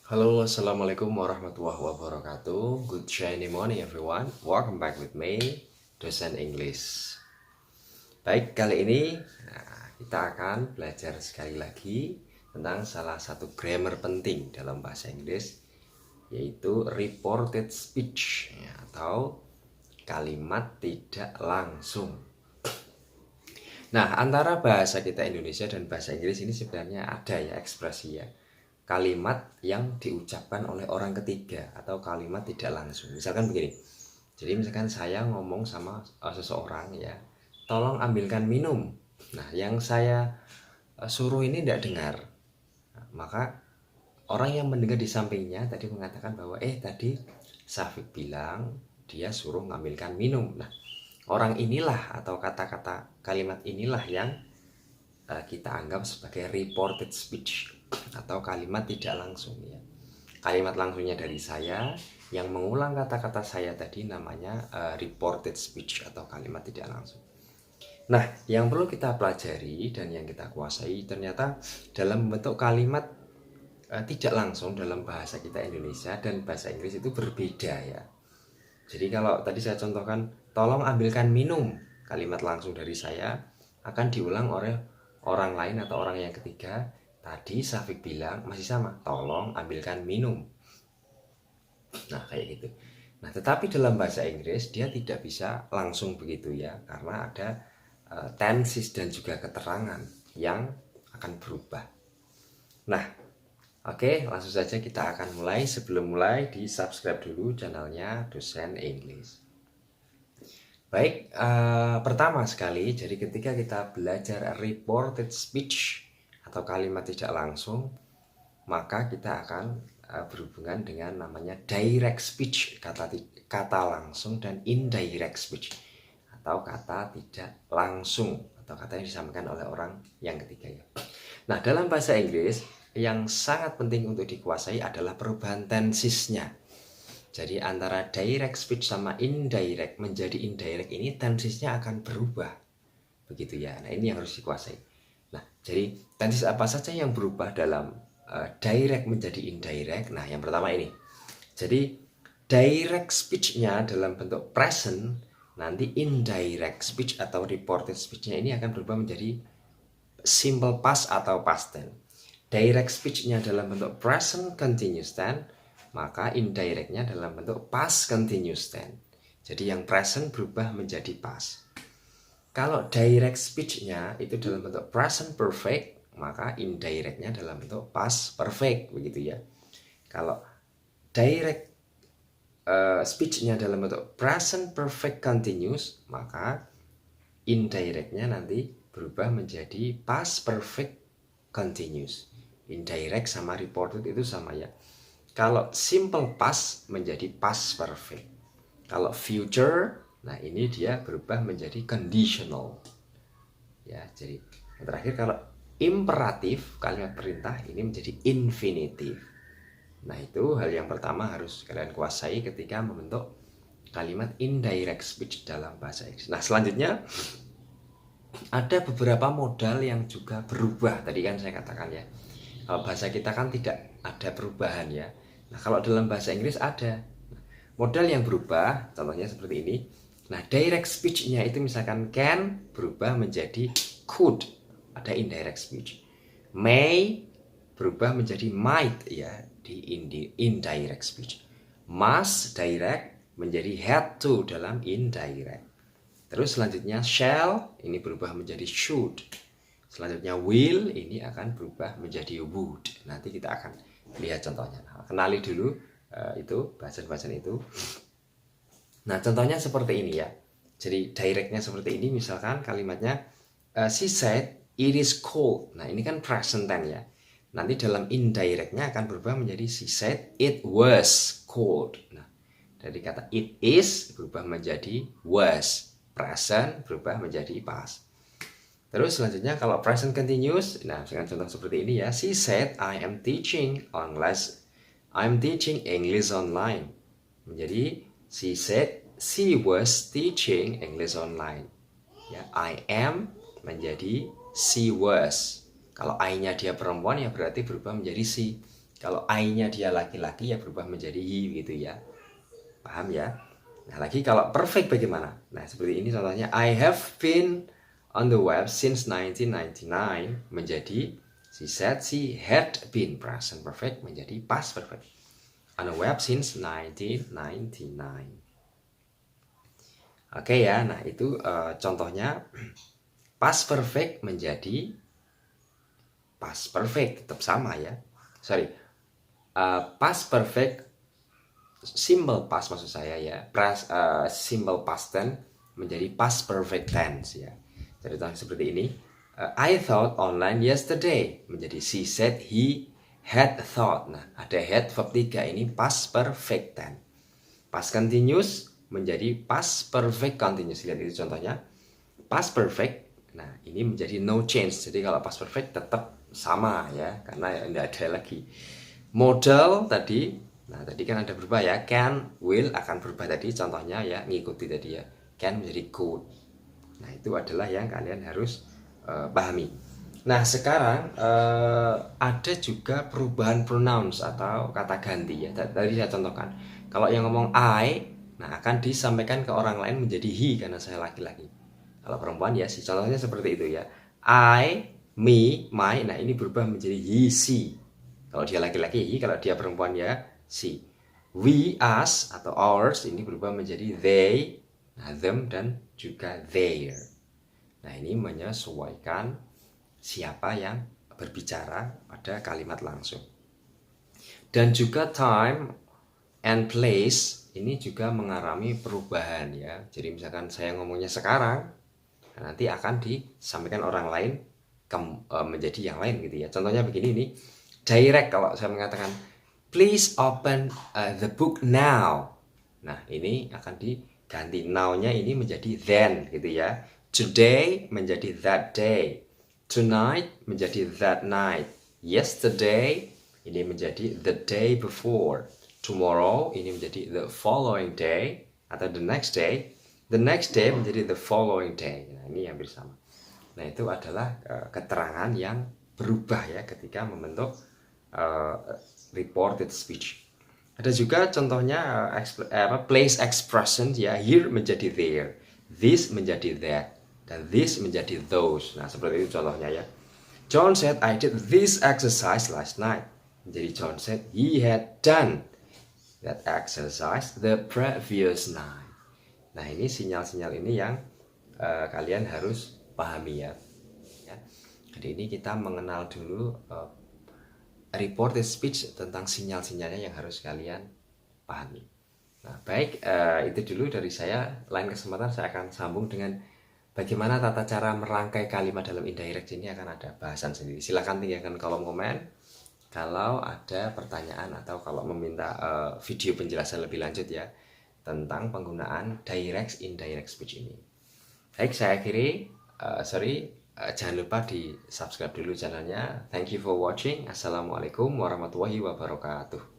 Halo, assalamualaikum warahmatullahi wabarakatuh. Good shiny morning, everyone. Welcome back with me, dosen English. Baik, kali ini kita akan belajar sekali lagi tentang salah satu grammar penting dalam bahasa Inggris, yaitu reported speech atau kalimat tidak langsung. Nah, antara bahasa kita Indonesia dan bahasa Inggris ini sebenarnya ada ya ekspresi ya. Kalimat yang diucapkan oleh orang ketiga atau kalimat tidak langsung. Misalkan begini. Jadi misalkan saya ngomong sama seseorang ya, tolong ambilkan minum. Nah, yang saya suruh ini tidak dengar. Nah, maka orang yang mendengar di sampingnya tadi mengatakan bahwa tadi Syafiq bilang dia suruh ngambilkan minum. Nah, orang inilah atau kata-kata kalimat inilah yang kita anggap sebagai reported speech atau kalimat tidak langsung ya. Kalimat langsungnya dari saya, yang mengulang kata-kata saya tadi namanya reported speech atau kalimat tidak langsung. Nah, yang perlu kita pelajari dan yang kita kuasai ternyata dalam bentuk kalimat tidak langsung dalam bahasa kita Indonesia dan bahasa Inggris itu berbeda ya. Jadi kalau tadi saya contohkan, tolong ambilkan minum, kalimat langsung dari saya akan diulang oleh orang lain atau orang yang ketiga. Tadi Syafiq bilang masih sama, tolong ambilkan minum. Nah, kayak gitu. Nah, tetapi dalam bahasa Inggris dia tidak bisa langsung begitu ya, karena ada tenses dan juga keterangan yang akan berubah. Nah, oke, langsung saja kita akan mulai. Sebelum mulai, di subscribe dulu channelnya Dosen English. Baik, pertama sekali, jadi ketika kita belajar reported speech atau kalimat tidak langsung, maka kita akan berhubungan dengan namanya direct speech, kata langsung, dan indirect speech atau kata tidak langsung atau kata yang disampaikan oleh orang yang ketiga ya. Nah, dalam bahasa Inggris yang sangat penting untuk dikuasai adalah perubahan tensesnya. Jadi antara direct speech sama indirect menjadi indirect ini tensesnya akan berubah. Begitu ya. Nah, ini yang harus dikuasai. Nah, jadi tenses apa saja yang berubah dalam direct menjadi indirect? Nah, yang pertama ini. Jadi direct speech-nya dalam bentuk present, nanti indirect speech atau reported speech-nya ini akan berubah menjadi simple past atau past tense. Direct speech-nya dalam bentuk present continuous tense, maka indirectnya dalam bentuk past continuous tense. Jadi yang present berubah menjadi past. Kalau direct speech-nya itu dalam bentuk present perfect, maka indirectnya dalam bentuk past perfect, begitu ya. Kalau direct speech-nya dalam bentuk present perfect continuous, maka indirectnya nanti berubah menjadi past perfect continuous. Indirect sama reported itu sama ya. Kalau simple past menjadi past perfect. Kalau future, nah ini dia berubah menjadi conditional. Ya, jadi yang terakhir kalau imperatif, kalimat perintah ini menjadi infinitive. Nah, itu hal yang pertama harus kalian kuasai ketika membentuk kalimat indirect speech dalam bahasa Inggris. Nah, selanjutnya ada beberapa modal yang juga berubah. Tadi kan saya katakan ya, kalau bahasa kita kan tidak ada perubahan ya. Nah, kalau dalam bahasa Inggris ada modal yang berubah, contohnya seperti ini. Nah, direct speech-nya itu misalkan can berubah menjadi could, ada indirect speech. May berubah menjadi might ya di indirect speech. Must direct menjadi had to dalam indirect. Terus selanjutnya shall ini berubah menjadi should. Selanjutnya will ini akan berubah menjadi would. Nanti kita akan lihat contohnya. Nah, kenali dulu itu bahasan-bahasan itu. Nah, contohnya seperti ini ya. Jadi directnya seperti ini, misalkan kalimatnya she said it is cold. Nah, ini kan present tense ya. Nanti dalam indirectnya akan berubah menjadi she said it was cold. Nah, dari kata it is berubah menjadi was. Present berubah menjadi past. Terus selanjutnya kalau present continuous, nah dengan contoh seperti ini ya, she said I am teaching English online. Menjadi she said she was teaching English online. Ya, I am menjadi she was. Kalau I-nya dia perempuan ya berarti berubah menjadi she. Kalau I-nya dia laki-laki ya berubah menjadi he gitu ya. Paham ya? Nah, lagi kalau perfect bagaimana? Nah, seperti ini contohnya, I have been on the web since 1999 menjadi she said she had been present perfect menjadi past perfect on the web since 1999. Oke ya, nah itu contohnya past perfect menjadi past perfect, tetap sama ya. Sorry, past perfect simple past maksud saya ya, simple past tense menjadi past perfect tense ya. Jadi seperti ini, I thought online yesterday menjadi she said he had thought. Nah, ada had verb 3 ini past perfect tense. Past continuous menjadi past perfect continuous. Lihat itu contohnya. Past perfect, nah ini menjadi no change. Jadi kalau past perfect tetap sama ya, karena tidak ada lagi. Modal tadi, nah tadi kan ada berubah ya, can, will akan berubah tadi contohnya ya, ngikuti tadi ya, can menjadi could. Nah itu adalah yang kalian harus pahami. Nah sekarang ada juga perubahan pronouns atau kata ganti ya. Tadi saya contohkan, kalau yang ngomong I, nah akan disampaikan ke orang lain menjadi he karena saya laki-laki. Kalau perempuan ya si, contohnya seperti itu ya. I, me, my, nah ini berubah menjadi he, she. Kalau dia laki-laki he, kalau dia perempuan ya she. We, us atau ours ini berubah menjadi they, nah them dan juga their. Nah ini menyesuaikan siapa yang berbicara pada kalimat langsung. Dan juga time and place ini juga mengalami perubahan ya. Jadi misalkan saya ngomongnya sekarang, nanti akan disampaikan orang lain menjadi yang lain gitu ya. Contohnya begini nih, direct kalau saya mengatakan please open the book now. Nah ini akan diganti now-nya ini menjadi then gitu ya. Today menjadi that day. Tonight menjadi that night. Yesterday ini menjadi the day before. Tomorrow ini menjadi the following day atau the next day. The next day menjadi the following day. Nah, ini hampir sama. Nah, itu adalah keterangan yang berubah ya ketika membentuk reported speech. Ada juga contohnya place expression ya, here menjadi there, this menjadi that, dan this menjadi those. Nah, seperti itu contohnya ya. John said I did this exercise last night. Jadi John said he had done that exercise the previous night. Nah, ini sinyal-sinyal ini yang kalian harus pahami ya. Jadi ini kita mengenal dulu reported speech tentang sinyal-sinyalnya yang harus kalian pahami. Nah, baik, itu dulu dari saya. Lain kesempatan saya akan sambung dengan bagaimana tata cara merangkai kalimat dalam indirect. Ini akan ada bahasan sendiri. Silahkan tinggalkan kolom komen kalau ada pertanyaan atau kalau meminta video penjelasan lebih lanjut ya tentang penggunaan direct indirect speech ini. Baik, saya akhiri. Jangan lupa di subscribe dulu channelnya. Thank you for watching. Assalamualaikum warahmatullahi wabarakatuh.